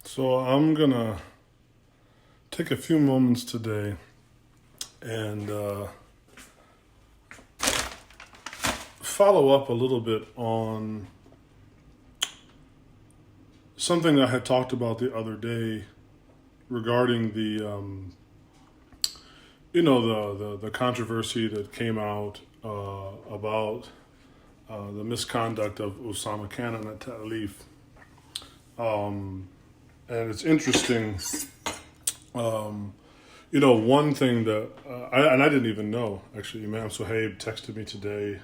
So I'm gonna take a few moments today and follow up a little bit on something I had talked about the other day regarding the the controversy that came out about the misconduct of Usama Canon at Ta'alif. And it's interesting, one thing that, I didn't even know, actually, Imam Suhaib texted me today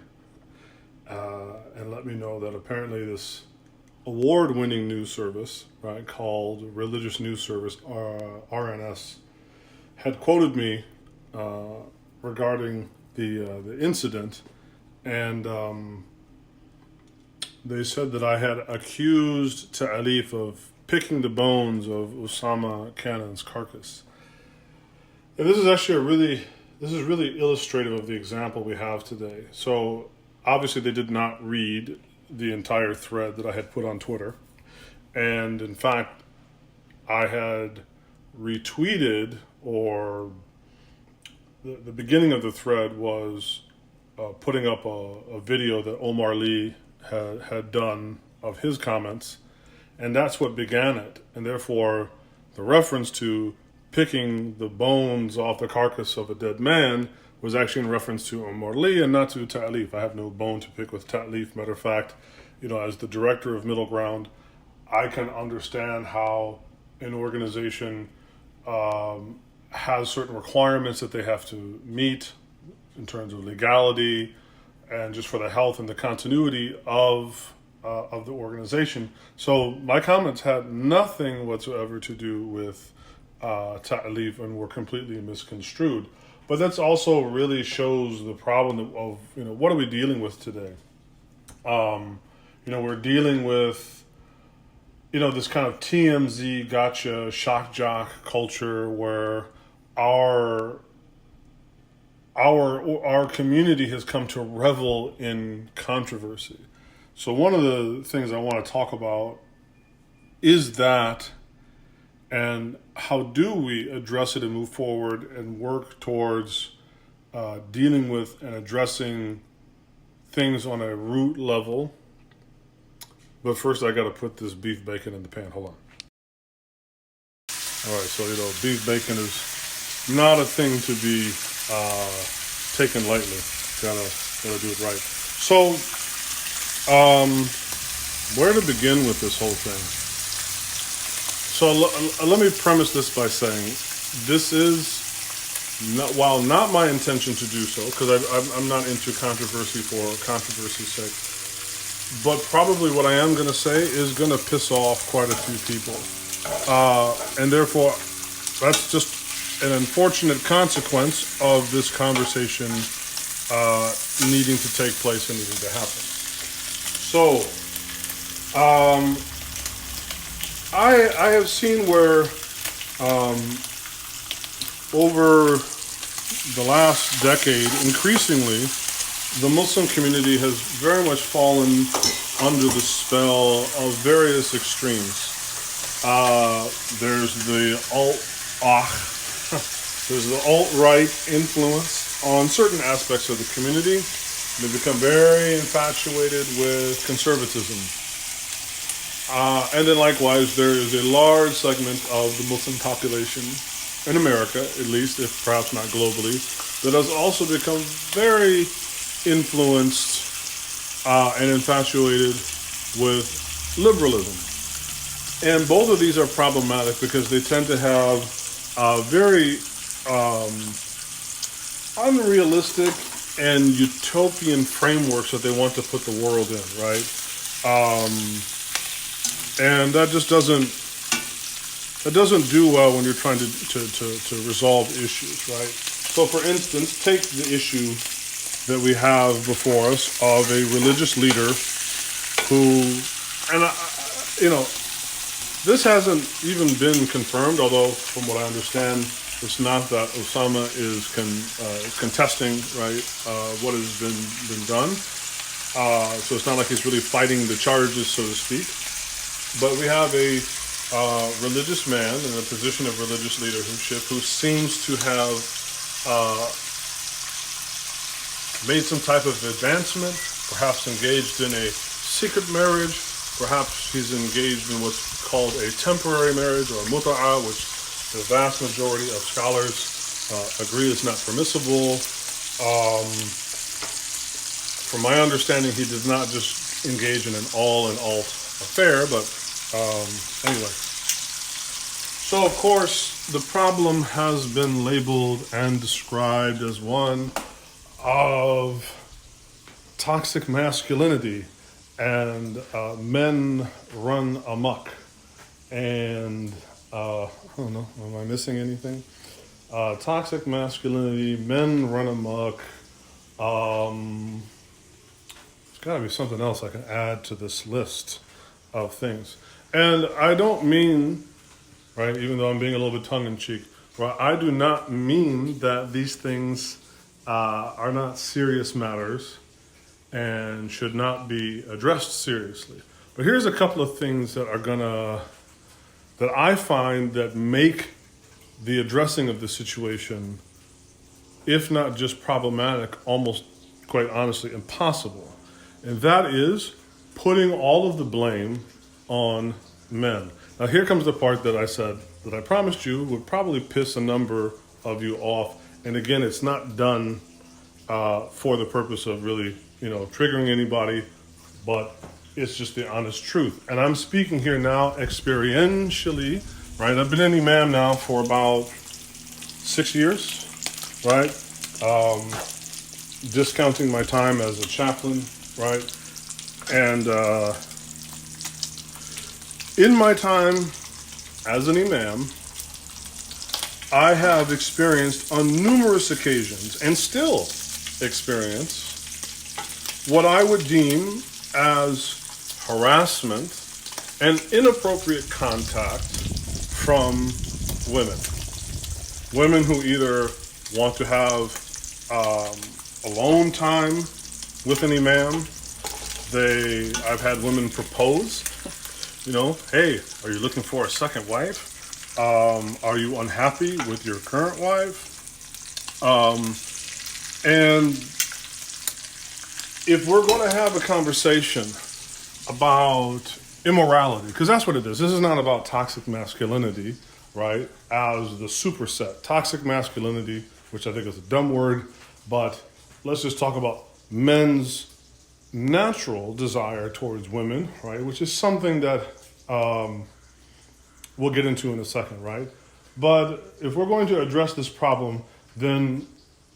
and let me know that apparently this award-winning news service, right, called Religious News Service, RNS, had quoted me regarding the incident, and they said that I had accused Ta'alif of picking the bones of Usama Canon's carcass. And this is actually really illustrative of the example we have today. So obviously they did not read the entire thread that I had put on Twitter. And in fact, I had retweeted, or the beginning of the thread was putting up a video that Omar Lee had done of his comments, and that's what began it. And therefore, the reference to picking the bones off the carcass of a dead man was actually in reference to Omar Lee and not to Ta'alif. I have no bone to pick with Ta'alif. Matter of fact, as the director of Middle Ground, I can understand how an organization has certain requirements that they have to meet in terms of legality and just for the health and the continuity of the organization. So my comments had nothing whatsoever to do with Ta'alif and were completely misconstrued. But that's also really shows the problem of what are we dealing with today? We're dealing with this kind of TMZ gotcha shock jock culture where our community has come to revel in controversy. So one of the things I want to talk about is that, and how do we address it and move forward and work towards dealing with and addressing things on a root level. But first I got to put this beef bacon in the pan. Hold on. All right, so beef bacon is not a thing to be taken lightly. Gotta do it right. So, where to begin with this whole thing? So let me premise this by saying this is, while not my intention to do so, because I'm not into controversy for controversy's sake, but probably what I am going to say is going to piss off quite a few people. And therefore, that's just an unfortunate consequence of this conversation needing to take place and needing to happen. So, I have seen where over the last decade, increasingly, the Muslim community has very much fallen under the spell of various extremes. There's the alt-right influence on certain aspects of the community. They become very infatuated with conservatism. And then likewise, there is a large segment of the Muslim population in America, at least, if perhaps not globally, that has also become very influenced and infatuated with liberalism. And both of these are problematic because they tend to have very unrealistic and utopian frameworks that they want to put the world in, right? And that just doesn't do well when you're trying to resolve issues, right? So for instance, take the issue that we have before us of a religious leader who, and this hasn't even been confirmed, although from what I understand, it's not that Usama is contesting, right, what has been done. So it's not like he's really fighting the charges, so to speak. But we have a religious man in a position of religious leadership who seems to have made some type of advancement, perhaps engaged in a secret marriage, perhaps he's engaged in what's called a temporary marriage or mut'a, which the vast majority of scholars agree is not permissible. From my understanding, he did not just engage in an all-in-alt affair, but anyway. So, of course, the problem has been labeled and described as one of toxic masculinity and men run amok. And I don't know, am I missing anything? Toxic masculinity, men run amok. There's got to be something else I can add to this list of things. And I don't mean, right, even though I'm being a little bit tongue-in-cheek, right, I do not mean that these things are not serious matters and should not be addressed seriously. But here's a couple of things that that I find that make the addressing of the situation, if not just problematic, almost quite honestly impossible. And that is putting all of the blame on men. Now here comes the part that I said that I promised you would probably piss a number of you off. And again, it's not done for the purpose of really, triggering anybody, but it's just the honest truth. And I'm speaking here now experientially, right? I've been an imam now for about 6 years, right? Discounting my time as a chaplain, right? And in my time as an imam, I have experienced on numerous occasions and still experience what I would deem as harassment and inappropriate contact from women. Women who either want to have alone time with an imam. I've had women propose, hey, are you looking for a second wife? Are you unhappy with your current wife? And if we're going to have a conversation about immorality, because that's what it is. This is not about toxic masculinity, right, as the superset. Toxic masculinity, which I think is a dumb word, but let's just talk about men's natural desire towards women, right, which is something that we'll get into in a second, right? But if we're going to address this problem, then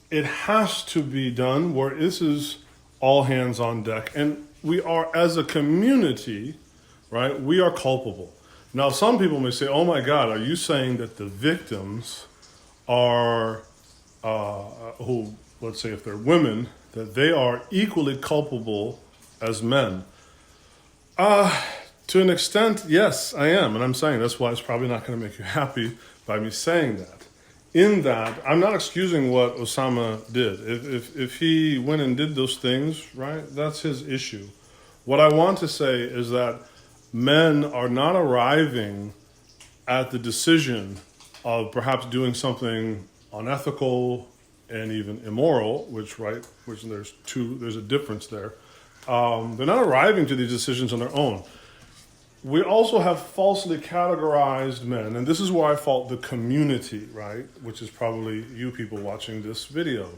it has to be done where this is all hands on deck. And we are, as a community, right, we are culpable. Now, some people may say, oh my God, are you saying that the victims are, who, let's say if they're women, that they are equally culpable as men? To an extent, yes, I am. And I'm saying that's why it's probably not going to make you happy by me saying that. In that, I'm not excusing what Usama did. If he went and did those things, right, that's his issue. What I want to say is that men are not arriving at the decision of perhaps doing something unethical and even immoral, which there's a difference there. They're not arriving to these decisions on their own. We also have falsely categorized men, and this is where I fault the community, right, which is probably you people watching this video.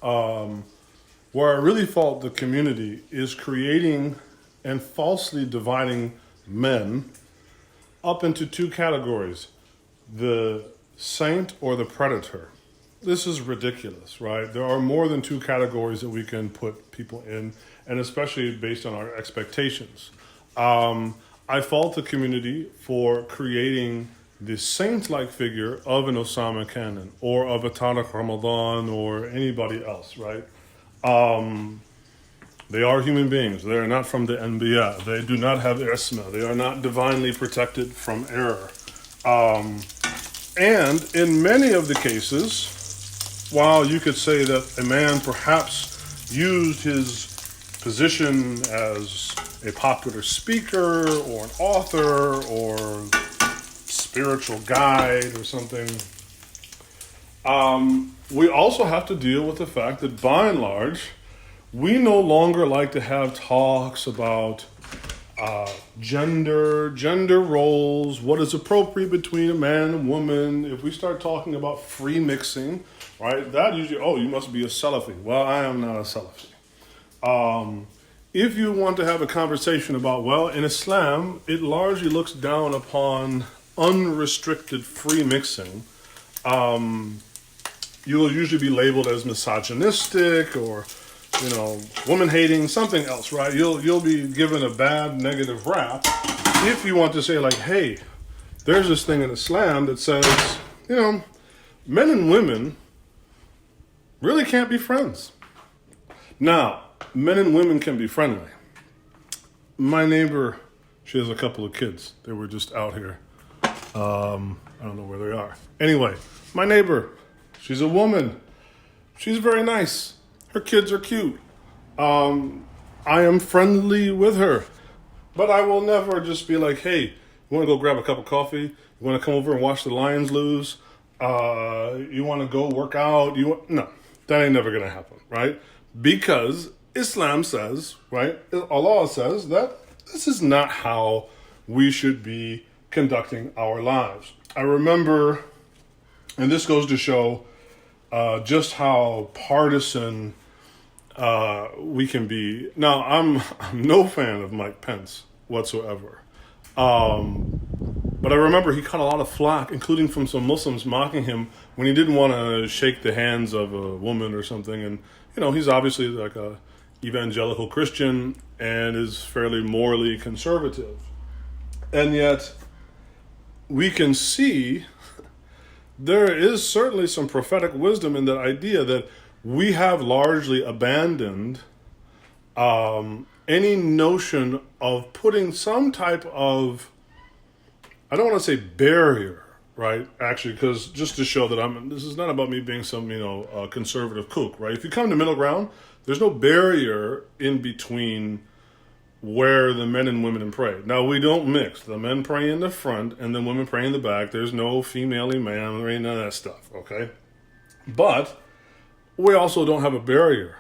Where I really fault the community is creating and falsely dividing men up into two categories, the saint or the predator. This is ridiculous, right? There are more than two categories that we can put people in, and especially based on our expectations. I fault the community for creating the saint-like figure of an Usama Canon or of a Tariq Ramadan or anybody else, right? They are human beings. They are not from the Anbiya. They do not have isma. They are not divinely protected from error. And in many of the cases, while you could say that a man perhaps used his position as a popular speaker or an author or spiritual guide or something. We also have to deal with the fact that by and large, we no longer like to have talks about gender roles, what is appropriate between a man and woman. If we start talking about free mixing, right, that usually, oh, you must be a Salafi. Well, I am not a Salafi. If you want to have a conversation about, well, in Islam, it largely looks down upon unrestricted free mixing, you'll usually be labeled as misogynistic or, woman hating, something else, right? You'll be given a bad negative rap if you want to say like, hey, there's this thing in Islam that says, men and women really can't be friends. Now, men and women can be friendly. My neighbor, she has a couple of kids. They were just out here. I don't know where they are. Anyway, my neighbor, she's a woman. She's very nice. Her kids are cute. I am friendly with her. But I will never just be like, hey, you want to go grab a cup of coffee? You want to come over and watch the Lions lose? You want to go work out? No, that ain't never going to happen, right? Because Islam says, right, Allah says that this is not how we should be conducting our lives. I remember, and this goes to show just how partisan we can be. Now, I'm no fan of Mike Pence whatsoever. But I remember he caught a lot of flack, including from some Muslims mocking him when he didn't want to shake the hands of a woman or something. And, he's obviously like a evangelical Christian and is fairly morally conservative. And yet, we can see there is certainly some prophetic wisdom in that idea that we have largely abandoned any notion of putting some type of, I don't want to say barrier, right? Actually, because just to show that this is not about me being some, conservative kook, right? If you come to middle ground, there's no barrier in between where the men and women pray. Now, we don't mix. The men pray in the front and the women pray in the back. There's no female-y man. There ain't none of that stuff, okay? But we also don't have a barrier.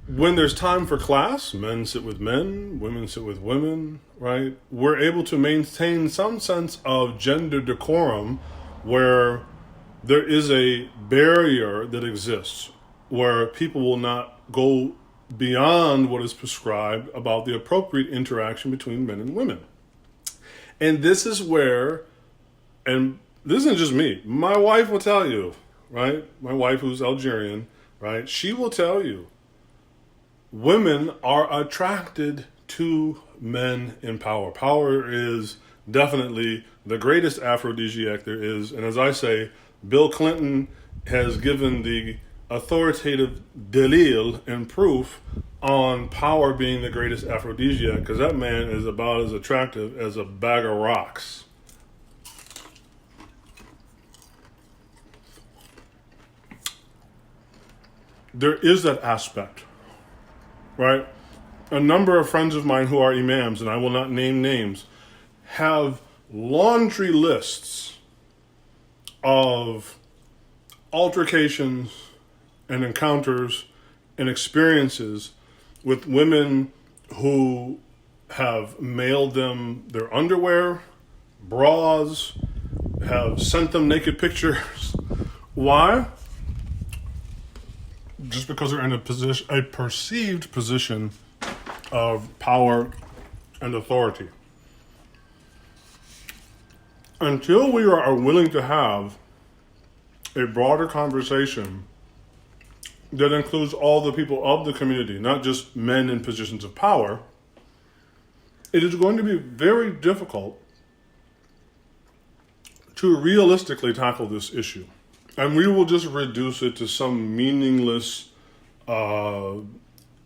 When there's time for class, men sit with men, women sit with women, right? We're able to maintain some sense of gender decorum where there is a barrier that exists, where people will not go beyond what is prescribed about the appropriate interaction between men and women. And this is where, and this isn't just me, my wife will tell you, right? My wife, who's Algerian, right? She will tell you, women are attracted to men in power. Power is definitely the greatest aphrodisiac there is. And as I say, Bill Clinton has given the authoritative dalil and proof on power being the greatest aphrodisiac, because that man is about as attractive as a bag of rocks. There is that aspect, right? A number of friends of mine who are imams, and I will not name names, have laundry lists of altercations and encounters and experiences with women who have mailed them their underwear, bras, have sent them naked pictures. Why? Just because they're in a perceived position of power and authority. Until we are willing to have a broader conversation that includes all the people of the community, not just men in positions of power, it is going to be very difficult to realistically tackle this issue. And we will just reduce it to some meaningless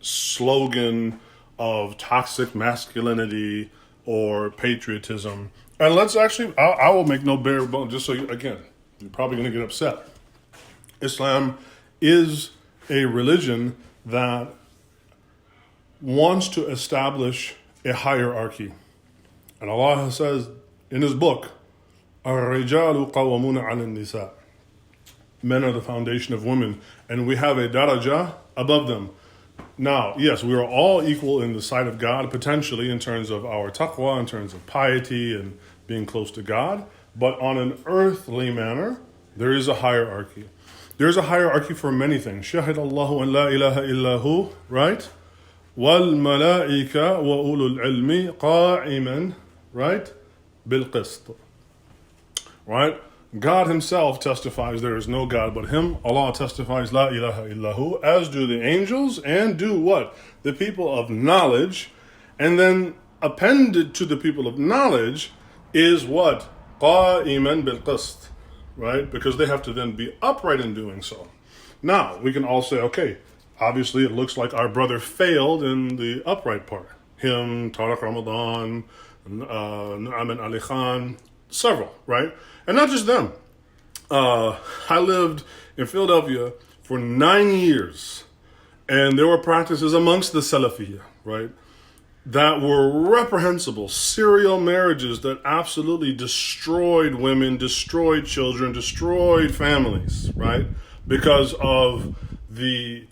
slogan of toxic masculinity or patriotism. And let's actually, I will make no bare bones, just so you, again, you're probably going to get upset. Islam is a religion that wants to establish a hierarchy. And Allah says, in his book, الرجال قوامون على النساء. Men are the foundation of women, and we have a daraja above them. Now, yes, we are all equal in the sight of God, potentially in terms of our taqwa, in terms of piety and being close to God. But on an earthly manner, there is a hierarchy. There's a hierarchy for many things. Shahid Allahu an la ilaha illahu, right? Wal malaika wa ulul ilmi qa'iman, right? Bil qist. Right? God himself testifies there is no God but him. Allah testifies la ilaha illahu, as do the angels, and do what? The people of knowledge. And then appended to the people of knowledge is what? Qa'iman bil qist. Right? Because they have to then be upright in doing so. Now, we can all say, okay, obviously it looks like our brother failed in the upright part. Him, Tariq Ramadan, Nu'aman Ali Khan, several, right? And not just them. I lived in Philadelphia for 9 years, and there were practices amongst the Salafiyya, right, that were reprehensible, serial marriages that absolutely destroyed women, destroyed children, destroyed families, right, because of the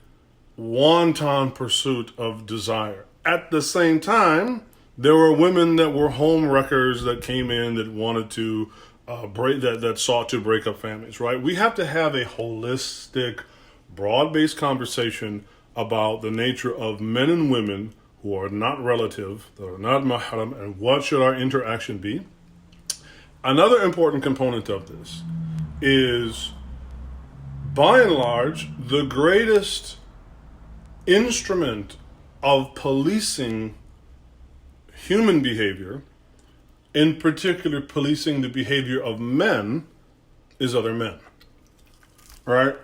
wanton pursuit of desire. At the same time, there were women that were home wreckers that came in that wanted to that sought to break up families, right? We have to have a holistic, broad-based conversation about the nature of men and women who are not relative, that are not mahram, and what should our interaction be. Another important component of this is, by and large, the greatest instrument of policing human behavior, in particular policing the behavior of men, is other men. All right?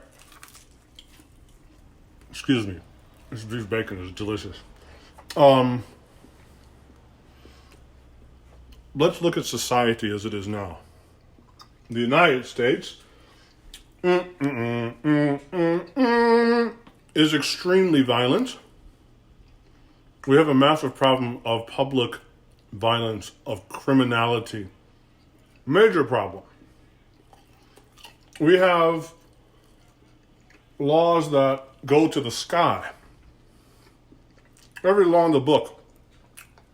Excuse me. This beef bacon is delicious. Let's look at society as it is now. The United States is extremely violent. We have a massive problem of public violence, of criminality. Major problem. We have laws that go to the sky. Every law in the book.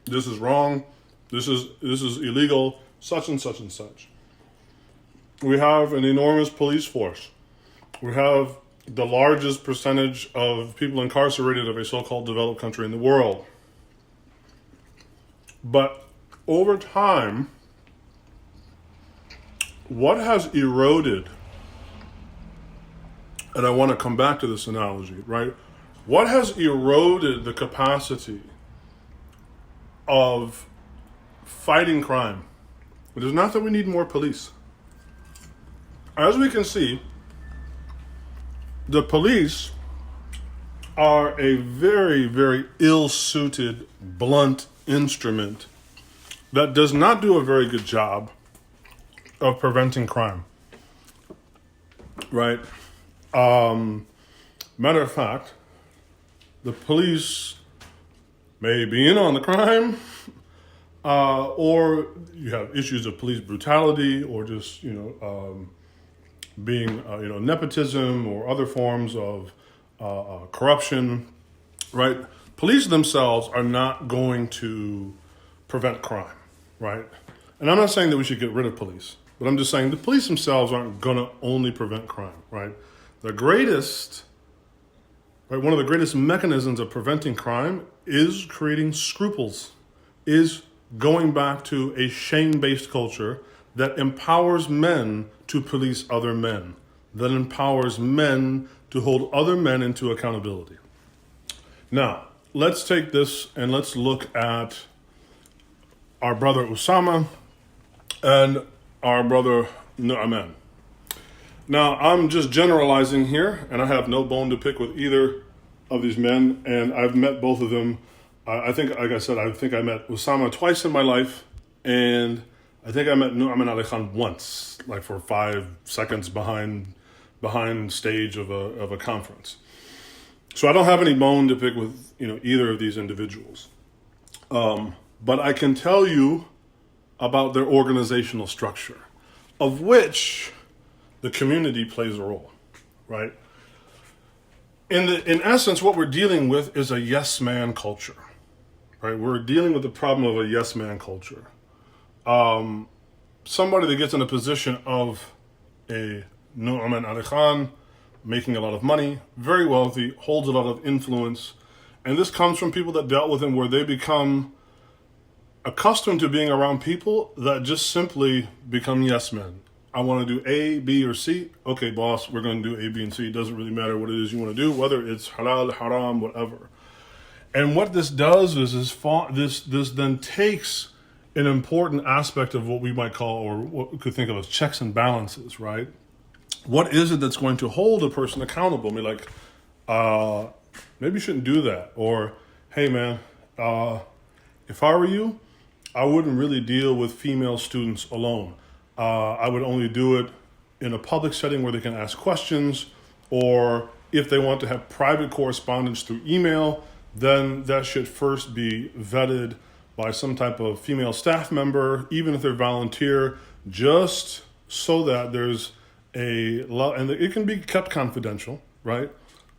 This is wrong. This is illegal. Such and such and such. We have an enormous police force. We have the largest percentage of people incarcerated of a so-called developed country in the world. But over time, what has eroded, and I want to come back to this analogy, right? What has eroded the capacity of fighting crime? It is not that we need more police. As we can see, the police are a very, very ill-suited, blunt instrument that does not do a very good job of preventing crime. Right? Matter of fact, the police may be in on the crime, or you have issues of police brutality, or just, being, nepotism or other forms of corruption, right? Police themselves are not going to prevent crime, right? And I'm not saying that we should get rid of police, but I'm just saying the police themselves aren't going to only prevent crime, right? One of the greatest mechanisms of preventing crime is creating scruples, is going back to a shame-based culture that empowers men to police other men, that empowers men to hold other men into accountability. Now, let's take this and let's look at our brother Usama and our brother Nu'aman. Now, I'm just generalizing here, and I have no bone to pick with either of these men, and I've met both of them. I think, like I said, I met Usama twice in my life, and I think I met Nu'aman Ali Khan once, like for 5 seconds behind stage of a conference. So I don't have any bone to pick with either of these individuals. But I can tell you about their organizational structure, of which the community plays a role, right? In essence, what we're dealing with is a yes man culture, right? We're dealing with the problem of a yes man culture. Somebody that gets in a position of a Nu'man Ali Khan, making a lot of money, very wealthy, holds a lot of influence, and this comes from people that dealt with him, where they become accustomed to being around people that just simply become yes men. I want to do A, B, or C. Okay, boss, we're going to do A, B, and C. It doesn't really matter what it is you want to do, whether it's halal, haram, whatever. And what this does is this then takes an important aspect of what we might call, or what we could think of as checks and balances, right? What is it that's going to hold a person accountable? I mean, like, maybe you shouldn't do that. Or, hey, man, if I were you, I wouldn't really deal with female students alone. I would only do it in a public setting where they can ask questions, or if they want to have private correspondence through email, then that should first be vetted by some type of female staff member, even if they're volunteer, just so that there's and it can be kept confidential, right?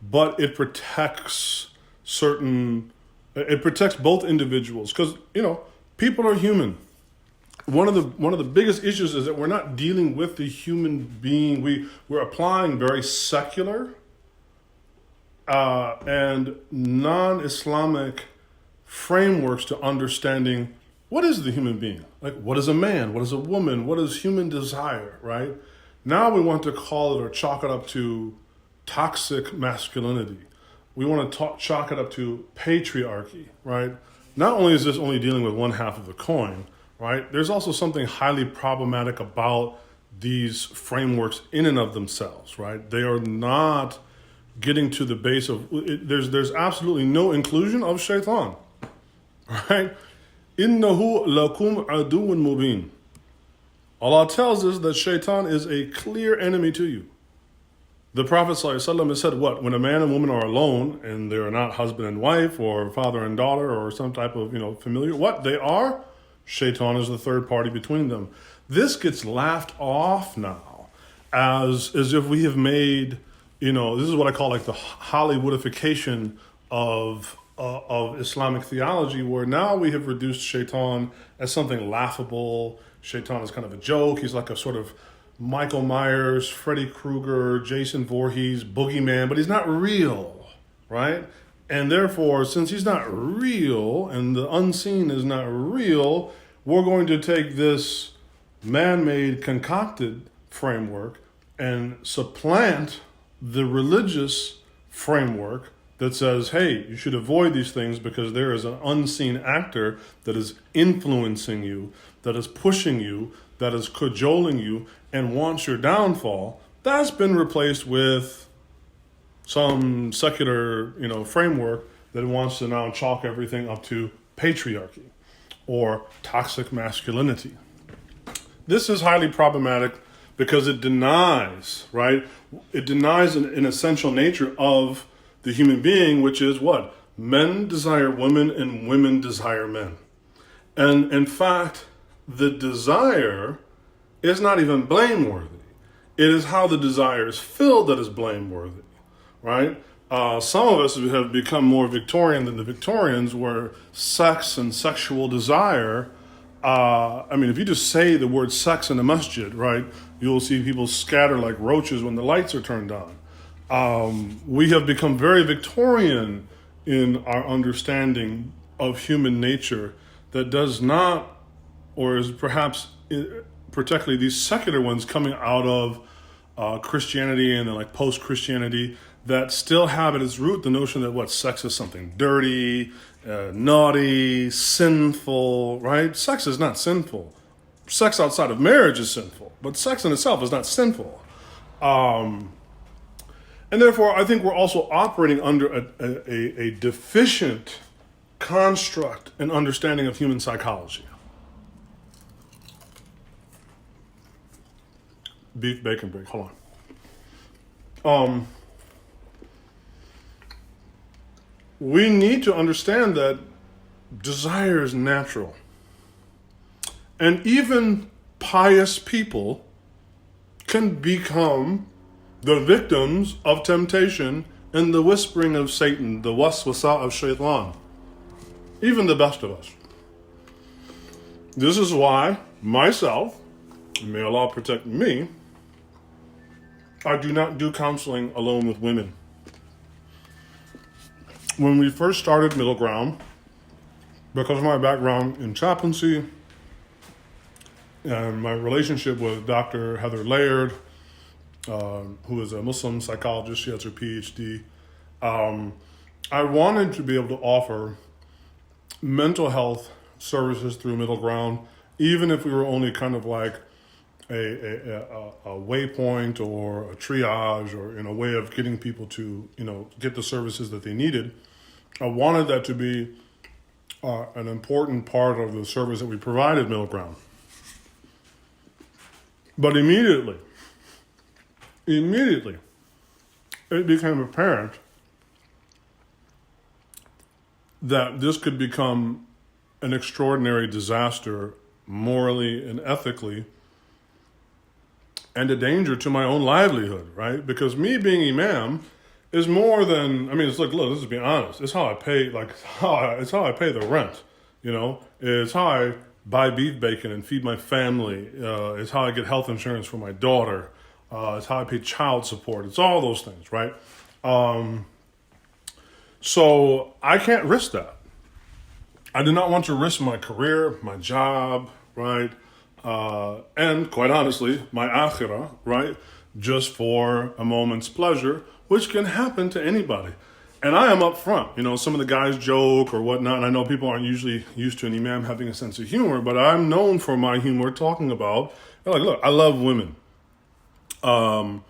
But it protects it protects both individuals, because, people are human. One of the biggest issues is that we're not dealing with the human being. We're applying very secular and non-Islamic frameworks to understanding what is the human being. Like, what is a man? What is a woman? What is human desire, right? Now we want to call it or chalk it up to toxic masculinity. We want to chalk it up to patriarchy, right? Not only is this only dealing with one half of the coin, right? There's also something highly problematic about these frameworks in and of themselves, right? They are not getting to the base of it. There's absolutely no inclusion of shaitan, right? Innahu lakum aduwwun mubin. Allah tells us that shaitan is a clear enemy to you. The Prophet ﷺ has said what? When a man and woman are alone and they're not husband and wife or father and daughter or some type of familiar, what they are, shaitan is the third party between them. This gets laughed off now as if we have made, this is what I call like the Hollywoodification of Islamic theology, where now we have reduced shaitan as something laughable. Shaitan is kind of a joke. He's like a sort of Michael Myers, Freddy Krueger, Jason Voorhees, boogeyman, but he's not real, right? And therefore, since he's not real and the unseen is not real, we're going to take this man-made, concocted framework and supplant the religious framework that says, hey, you should avoid these things because there is an unseen actor that is influencing you, that is pushing you, that is cajoling you, and wants your downfall. That's been replaced with some secular, framework that wants to now chalk everything up to patriarchy or toxic masculinity. This is highly problematic because it denies, right? It denies an essential nature of the human being, which is what? Men desire women and women desire men. And in fact, the desire is not even blameworthy. It is how the desire is filled that is blameworthy, right? Some of us have become more Victorian than the Victorians, where sex and sexual desire, if you just say the word sex in a masjid, right, you'll see people scatter like roaches when the lights are turned on. We have become very Victorian in our understanding of human nature that does not, or is perhaps particularly these secular ones coming out of Christianity and then like post-Christianity, that still have at its root the notion that sex is something dirty, naughty, sinful, right? Sex is not sinful. Sex outside of marriage is sinful, but sex in itself is not sinful. And therefore, I think we're also operating under a deficient construct and understanding of human psychology. Beef bacon break, hold on. We need to understand that desire is natural. And even pious people can become the victims of temptation and the whispering of Satan, the waswasa of shaitan. Even the best of us. This is why myself, may Allah protect me, I do not do counseling alone with women. When we first started Middle Ground, because of my background in chaplaincy and my relationship with Dr. Heather Laird, who is a Muslim psychologist, she has her PhD, I wanted to be able to offer mental health services through Middle Ground, even if we were only kind of like a waypoint or a triage or a way of getting people to get the services that they needed. I wanted that to be an important part of the service that we provided Middle Ground. But immediately, it became apparent that this could become an extraordinary disaster morally and ethically, and a danger to my own livelihood, right? Because me being imam is more than, it's like, look, let's be honest. It's how I pay, it's how I pay the rent, It's how I buy beef bacon and feed my family. It's how I get health insurance for my daughter. It's how I pay child support. It's all those things, right? So I can't risk that. I do not want to risk my career, my job, right? And quite honestly, my akhirah, right? Just for a moment's pleasure, which can happen to anybody. And I am up front. Some of the guys joke or whatnot, and I know people aren't usually used to an imam having a sense of humor, but I'm known for my humor talking about, look, I love women. And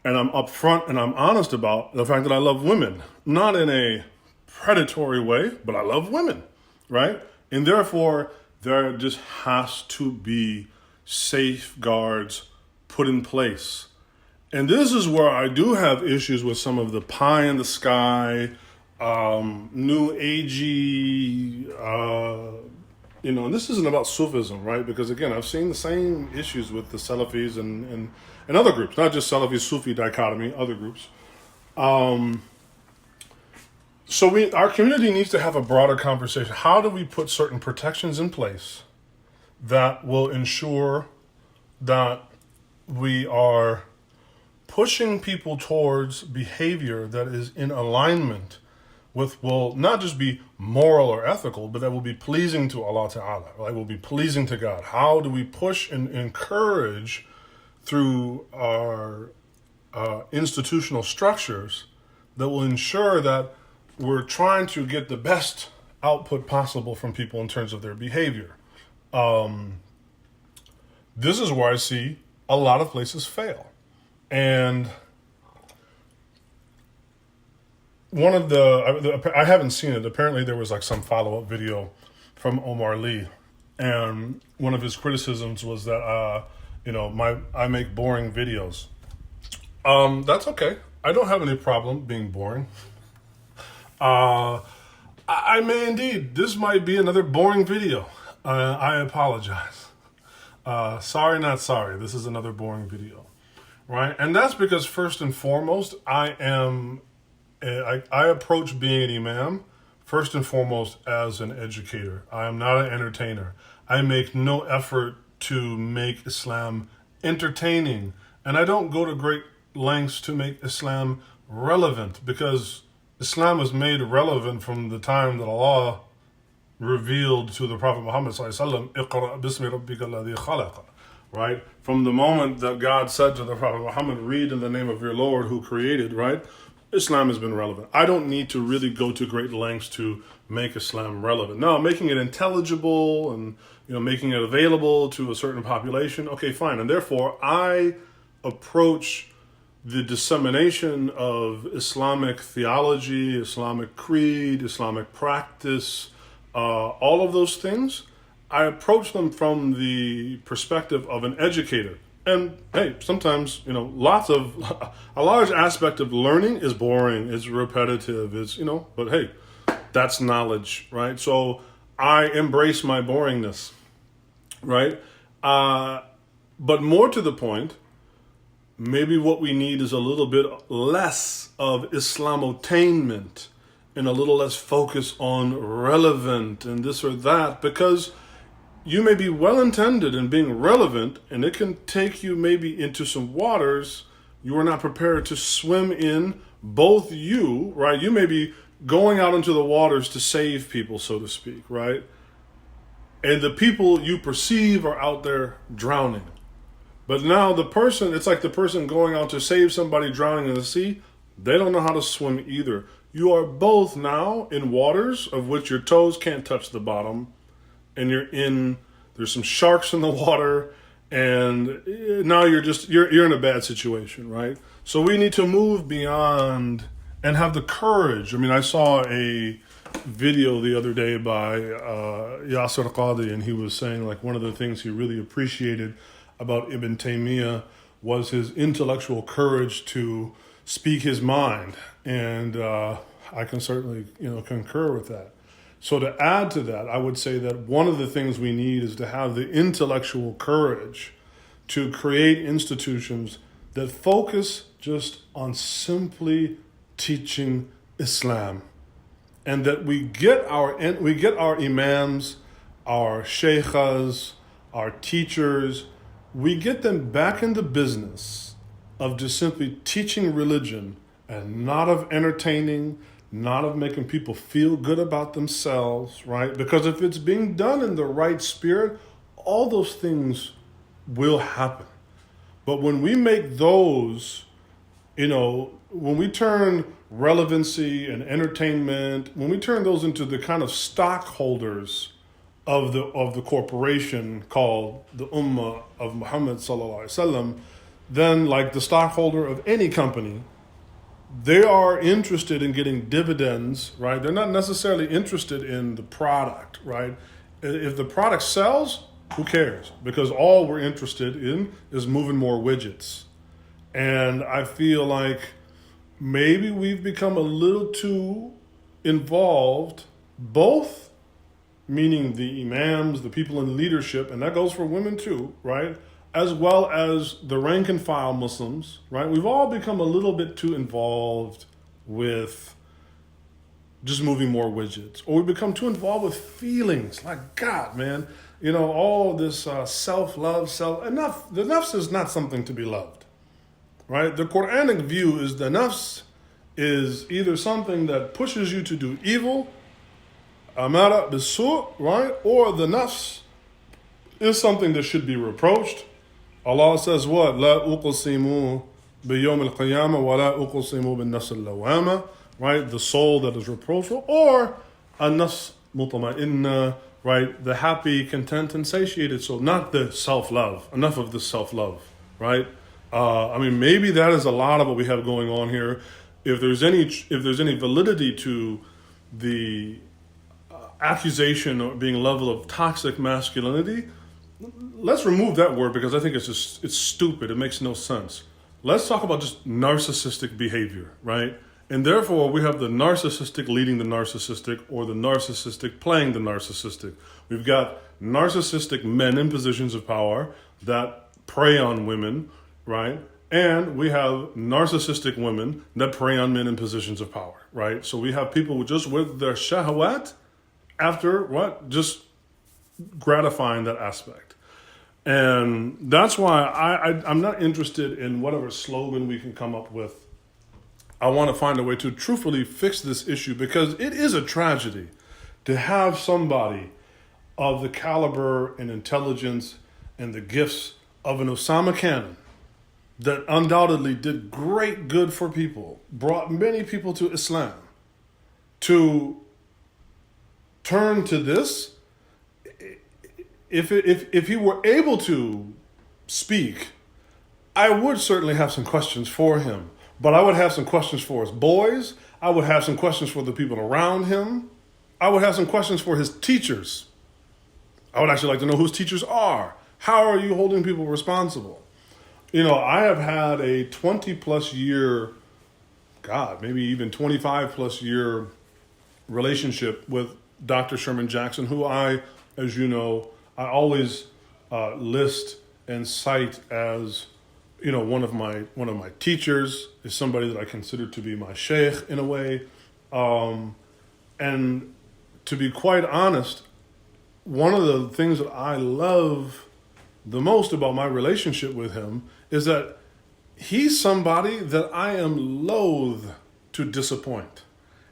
I'm upfront and I'm honest about the fact that I love women, not in a predatory way, but I love women, right? And therefore, there just has to be safeguards put in place. And this is where I do have issues with some of the pie in the sky, new agey, and this isn't about Sufism, right? Because again, I've seen the same issues with the Salafis and other groups, not just Salafi Sufi dichotomy, other groups. So our community needs to have a broader conversation. How do we put certain protections in place that will ensure that we are pushing people towards behavior that is in alignment with, will not just be moral or ethical, but that will be pleasing to Allah Ta'ala, right? Will be pleasing to God. How do we push and encourage through our institutional structures that will ensure that we're trying to get the best output possible from people in terms of their behavior? This is where I see a lot of places fail. And one of I haven't seen it. Apparently there was some follow-up video from Omar Lee. And one of his criticisms was that, I make boring videos. That's okay. I don't have any problem being boring. I may indeed. This might be another boring video. I apologize. Sorry, not sorry. This is another boring video. Right? And that's because first and foremost, I approach being an imam first and foremost as an educator. I am not an entertainer. I make no effort to make Islam entertaining. And I don't go to great lengths to make Islam relevant, because Islam was made relevant from the time that Allah revealed to the Prophet Muhammad sallallahu alaihi wasallam, "Iqra bismi rabbika alladhi khalaqa." Right? From the moment that God said to the Prophet Muhammad, read in the name of your Lord who created, right? Islam has been relevant. I don't need to really go to great lengths to make Islam relevant. No, making it intelligible and making it available to a certain population, okay, fine. And therefore, I approach the dissemination of Islamic theology, Islamic creed, Islamic practice, all of those things, I approach them from the perspective of an educator. And hey, sometimes, a large aspect of learning is boring, it's repetitive, but hey, that's knowledge, right? So I embrace my boringness, right? But more to the point, maybe what we need is a little bit less of Islamotainment and a little less focus on relevant and this or that, because you may be well-intended in being relevant, and it can take you maybe into some waters you are not prepared to swim in. Both you, right? You may be going out into the waters to save people, so to speak, right? And the people you perceive are out there drowning. But now the person, it's like the person going out to save somebody drowning in the sea, they don't know how to swim either. You are both now in waters of which your toes can't touch the bottom, and there's some sharks in the water, and now you're in a bad situation, right? So we need to move beyond and have the courage. I mean, I saw a video the other day by Yasser Qadi, and he was saying like one of the things he really appreciated about Ibn Taymiyyah was his intellectual courage to speak his mind, and I can certainly concur with that. So to add to that, I would say that one of the things we need is to have the intellectual courage to create institutions that focus just on simply teaching Islam, and that we get our imams, our sheikhs, our teachers, we get them back in the business of just simply teaching religion and not of entertaining, not of making people feel good about themselves, right? Because if it's being done in the right spirit, all those things will happen. But when we make those, when we turn relevancy and entertainment, when we turn those into the kind of stockholders of the corporation called the Ummah of Muhammad sallallahu alaihi wasallam, then like the stockholder of any company, they are interested in getting dividends, right? They're not necessarily interested in the product, right? If the product sells, who cares? Because all we're interested in is moving more widgets. And I feel like maybe we've become a little too involved, both meaning the imams, the people in leadership, and that goes for women too, right? As well as the rank and file Muslims, right? We've all become a little bit too involved with just moving more widgets, or we become too involved with feelings. Like, God, man, all this self-love, enough. The nafs is not something to be loved, right? The Quranic view is the nafs is either something that pushes you to do evil, amara bisu, right? Or the nafs is something that should be reproached. Allah says what? La uqsimu biyawm al-qiyamah wa la uqsimu bin nafs al-lawama, right? The soul that is reproachful, or an-nafs mutma'inna, right? The happy, content, and satiated soul, not the self-love. Enough of the self-love, right? Maybe that is a lot of what we have going on here. If there's any validity to the accusation of being level of toxic masculinity, let's remove that word, because I think it's stupid. It makes no sense. Let's talk about just narcissistic behavior, right? And therefore, we have the narcissistic leading the narcissistic, or the narcissistic playing the narcissistic. We've got narcissistic men in positions of power that prey on women, right? And we have narcissistic women that prey on men in positions of power, right? So we have people just with their shahawat after what? Just gratifying that aspect. And that's why I'm not interested in whatever slogan we can come up with. I want to find a way to truthfully fix this issue, because it is a tragedy to have somebody of the caliber and intelligence and the gifts of an Usama Canon that undoubtedly did great good for people, brought many people to Islam, to turn to this. If he were able to speak, I would certainly have some questions for him. But I would have some questions for his boys. I would have some questions for the people around him. I would have some questions for his teachers. I would actually like to know who his teachers are. How are you holding people responsible? I have had a 20 plus year, maybe even 25 plus year relationship with Dr. Sherman Jackson, who I always list and cite as, you know, one of my teachers, is somebody that I consider to be my sheikh in a way. And to be quite honest, one of the things that I love the most about my relationship with him is that he's somebody that I am loath to disappoint.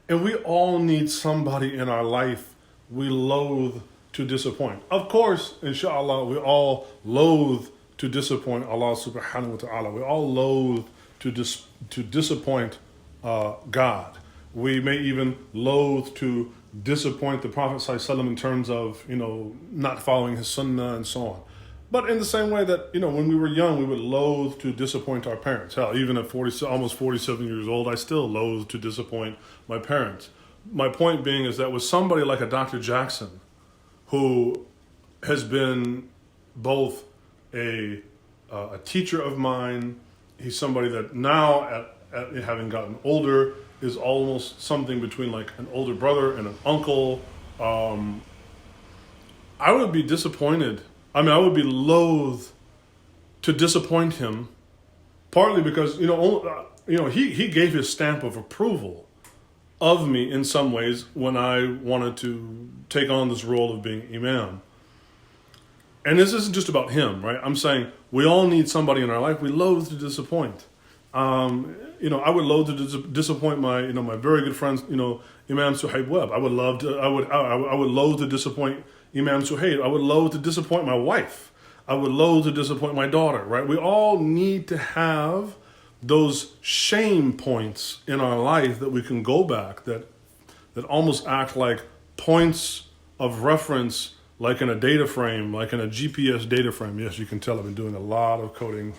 And we all need somebody in our life we loathe to disappoint. Of course, inshallah, we all loathe to disappoint Allah subhanahu wa ta'ala. We all loathe to disappoint God. We may even loathe to disappoint the Prophet ﷺ in terms of, you know, not following his sunnah and so on. But in the same way that, you know, when we were young, we would loathe to disappoint our parents. Hell, even at almost 47 years old, I still loathe to disappoint my parents. My point being is that with somebody like a Dr. Jackson, who has been both a teacher of mine, he's somebody that now, at having gotten older, is almost something between like an older brother and an uncle. I would be disappointed. I mean, I would be loath to disappoint him, partly because, he gave his stamp of approval of me in some ways when I wanted to take on this role of being imam. And this isn't just about him, right? I'm saying we all need somebody in our life we loathe to disappoint. I would loathe to disappoint my very good friends, Imam Suhaib Webb. I would loathe to disappoint Imam Suhaib. I would loathe to disappoint my wife. I would loathe to disappoint my daughter, right? We all need to have those shame points in our life that we can go back, that almost act like points of reference, like in a data frame, like in a GPS data frame. Yes, you can tell I've been doing a lot of coding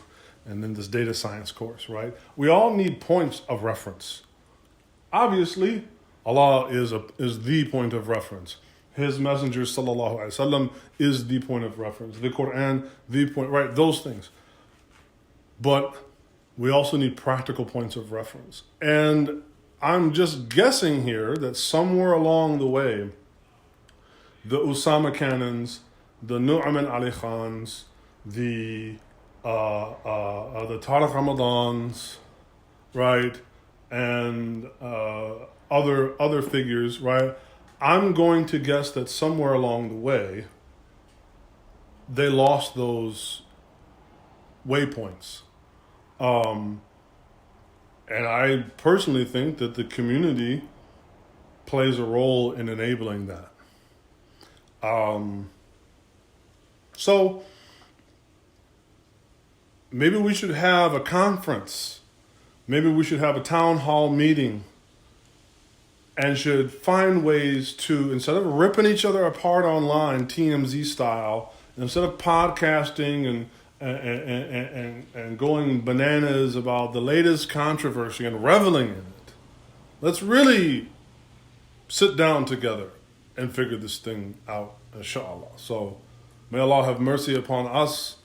and then this data science course, right? We all need points of reference. Obviously, Allah is the point of reference. His messenger, sallallahu alaihi wasallam, is the point of reference. The Quran, the point, right? Those things. But we also need practical points of reference. And I'm just guessing here that somewhere along the way, the Usama Canons, the Nu'man Ali Khans, the Tariq Ramadans, right, and other figures, right? I'm going to guess that somewhere along the way, they lost those waypoints. And I personally think that the community plays a role in enabling that. So maybe we should have a conference. Maybe we should have a town hall meeting and should find ways to, instead of ripping each other apart online, TMZ style, instead of podcasting and going bananas about the latest controversy and reveling in it, let's really sit down together and figure this thing out, inshallah. So may Allah have mercy upon us,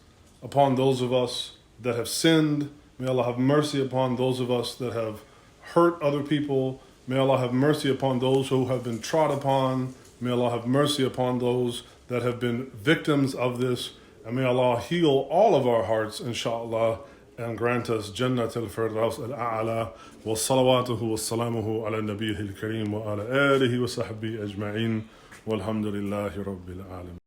upon those of us that have sinned. May Allah have mercy upon those of us that have hurt other people. May Allah have mercy upon those who have been trod upon. May Allah have mercy upon those that have been victims of this. And may Allah heal all of our hearts, inshallah, and grant us Jannat al-Firdaus al-A'la wa salawatuhu wa salamuhu ala nabiyyihi al-kareem wa ala alihi wa sahbihi ajma'in walhamdulillahi rabbil alamin.